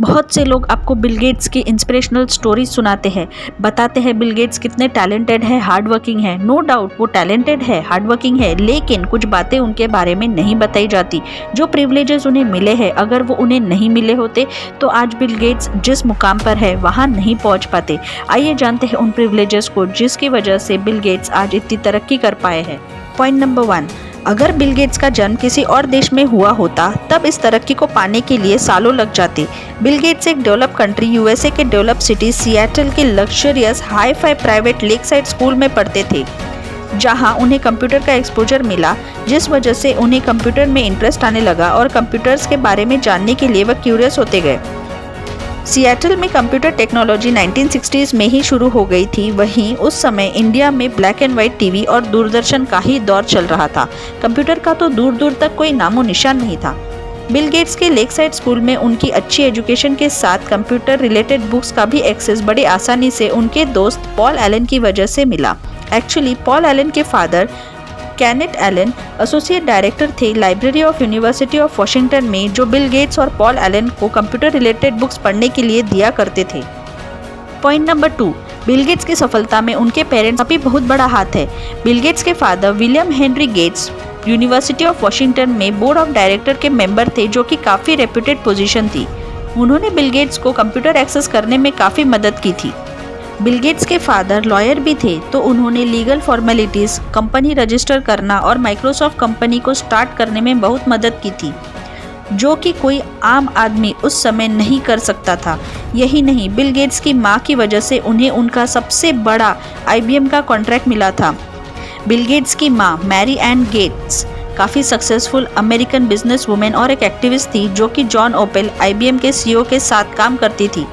बहुत से लोग आपको बिल गेट्स की इंस्पिरेशनल स्टोरीज सुनाते हैं, बताते हैं बिल गेट्स कितने टैलेंटेड है, हार्ड वर्किंग है। नो डाउट वो टैलेंटेड है, हार्ड वर्किंग है, लेकिन कुछ बातें उनके बारे में नहीं बताई जाती। जो प्रिविलेजेस उन्हें मिले हैं, अगर वो उन्हें नहीं मिले होते तो आज बिल गेट्स जिस मुकाम पर है वहाँ नहीं पहुँच पाते। आइए जानते हैं उन प्रिविलेजेस को जिसकी वजह से बिल गेट्स आज इतनी तरक्की कर पाए हैं। पॉइंट नंबर 1, अगर बिल गेट्स का जन्म किसी और देश में हुआ होता तब इस तरक्की को पाने के लिए सालों लग जाते। बिल गेट्स एक डेवलप कंट्री यूएसए के डेवलप सिटी सिएटल के luxurious hi fi private lake side school में पढ़ते थे, जहां उन्हें कंप्यूटर का एक्सपोजर मिला, जिस वजह से उन्हें कंप्यूटर में इंटरेस्ट आने लगा और कंप्यूटर्स के बारे में जानने के लिए वह क्यूरियस होते गए। सिएटल में कंप्यूटर टेक्नोलॉजी 1960s में ही शुरू हो गई थी। वहीं उस समय इंडिया में ब्लैक एंड वाइट टीवी और दूरदर्शन का ही दौर चल रहा था। कंप्यूटर का तो दूर दूर तक कोई नामो निशान नहीं था। बिल गेट्स के लेक साइड स्कूल में उनकी अच्छी एजुकेशन के साथ कंप्यूटर रिलेटेड बुक्स का भी एक्सेस बड़ी आसानी से उनके दोस्त पॉल एलन की वजह से मिला। एक्चुअली पॉल एलन के father Kenneth Allen associate director थे library of university of Washington में, जो बिल गेट्स और पॉल एलन को कंप्यूटर रिलेटेड बुक्स पढ़ने के लिए दिया करते थे। पॉइंट नंबर 2, बिल गेट्स की सफलता में उनके पेरेंट्स का भी बहुत बड़ा हाथ है। बिल गेट्स के father William Henry Gates University of Washington में बोर्ड ऑफ डायरेक्टर के मेंबर थे, जो कि काफ़ी रेप्यूटेड पोजीशन थी। उन्होंने बिल गेट्स को कंप्यूटर एक्सेस करने में काफ़ी मदद की थी। बिल गेट्स के फादर लॉयर भी थे, तो उन्होंने लीगल फॉर्मेलिटीज़, कंपनी रजिस्टर करना और माइक्रोसॉफ्ट कंपनी को स्टार्ट करने में बहुत मदद की थी, जो कि कोई आम आदमी उस समय नहीं कर सकता था। यही नहीं, बिल गेट्स की मां की वजह से उन्हें उनका सबसे बड़ा IBM का कॉन्ट्रैक्ट मिला था। बिल गेट्स की मां मैरी एन गेट्स काफ़ी सक्सेसफुल अमेरिकन बिजनेस वुमेन और एक एक्टिविस्ट थी, जो कि जॉन ओपेल IBM के CEO के साथ काम करती थी।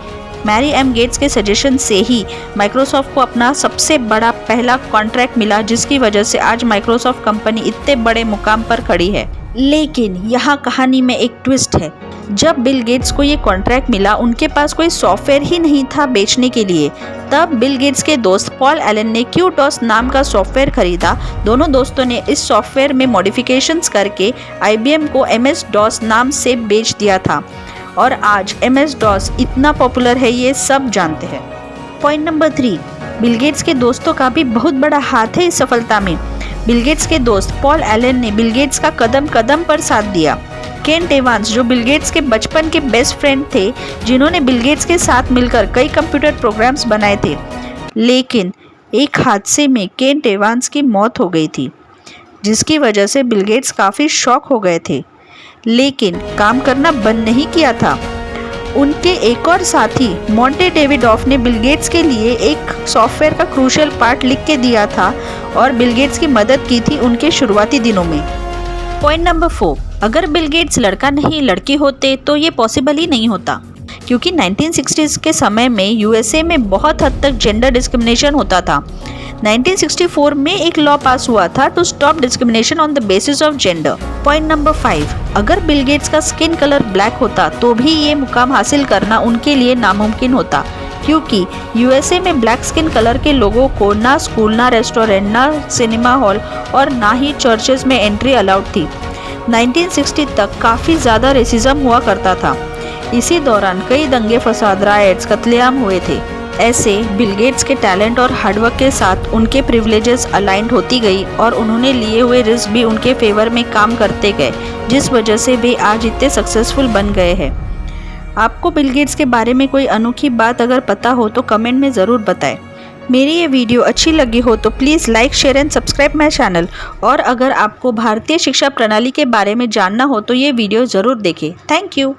मैरी एम गेट्स के सजेशन से ही माइक्रोसॉफ्ट को अपना सबसे बड़ा पहला कॉन्ट्रैक्ट मिला, जिसकी वजह से आज माइक्रोसॉफ्ट कंपनी इतने बड़े मुकाम पर खड़ी है। लेकिन यहाँ कहानी में एक ट्विस्ट है। जब बिल गेट्स को ये कॉन्ट्रैक्ट मिला, उनके पास कोई सॉफ्टवेयर ही नहीं था बेचने के लिए। तब बिल गेट्स के दोस्त पॉल एलन ने QDOS नाम का सॉफ्टवेयर खरीदा। दोनों दोस्तों ने इस सॉफ्टवेयर में मॉडिफिकेशंस करके IBM को MS-DOS नाम से बेच दिया था, और आज MS-DOS इतना पॉपुलर है, ये सब जानते हैं। पॉइंट नंबर 3, बिल गेट्स के दोस्तों का भी बहुत बड़ा हाथ है इस सफलता में। बिल गेट्स के दोस्त पॉल एलन ने बिल गेट्स का कदम कदम पर साथ दिया। केंट एवांस, जो बिल गेट्स के बचपन के बेस्ट फ्रेंड थे, जिन्होंने बिल गेट्स के साथ मिलकर कई कंप्यूटर प्रोग्राम्स बनाए थे, लेकिन एक हादसे में केंट एवांस की मौत हो गई थी, जिसकी वजह से बिल गेट्स काफ़ी शॉक हो गए थे। लेकिन काम करना बंद नहीं किया था। उनके एक और साथी मॉन्टे डेविडॉफ ने बिल गेट्स के लिए एक सॉफ्टवेयर का क्रूशियल पार्ट लिख के दिया था और बिल गेट्स की मदद की थी उनके शुरुआती दिनों में। पॉइंट नंबर 4, अगर बिल गेट्स लड़का नहीं लड़की होते तो ये पॉसिबल ही नहीं होता, क्योंकि 1960s के समय में USA में बहुत हद तक जेंडर डिस्क्रिमिनेशन होता था। 1964 में एक लॉ पास हुआ था to stop discrimination on the basis of gender. Point number 5, अगर बिल गेट्स का स्किन कलर ब्लैक होता तो भी ये मुकाम हासिल करना उनके लिए नामुमकिन होता, क्योंकि USA में ब्लैक स्किन कलर के लोगों को ना स्कूल, ना रेस्टोरेंट, ना सिनेमा हॉल और ना ही चर्चेस में एंट्री अलाउड थी। 1960 तक काफ़ी ज़्यादा रेसिज्म हुआ करता था। इसी दौरान कई दंगे फसाद, राइट्स, कत्लेआम हुए थे। ऐसे बिल गेट्स के टैलेंट और हार्डवर्क के साथ उनके प्रिविलेजेस अलाइंड होती गई और उन्होंने लिए हुए रिस्क भी उनके फेवर में काम करते गए, जिस वजह से वे आज इतने सक्सेसफुल बन गए हैं। आपको बिल गेट्स के बारे में कोई अनोखी बात अगर पता हो तो कमेंट में ज़रूर बताएं। मेरी ये वीडियो अच्छी लगी हो तो please like, share and subscribe my channel. और अगर आपको भारतीय शिक्षा प्रणाली के बारे में जानना हो तो ये वीडियो ज़रूर देखें। Thank you.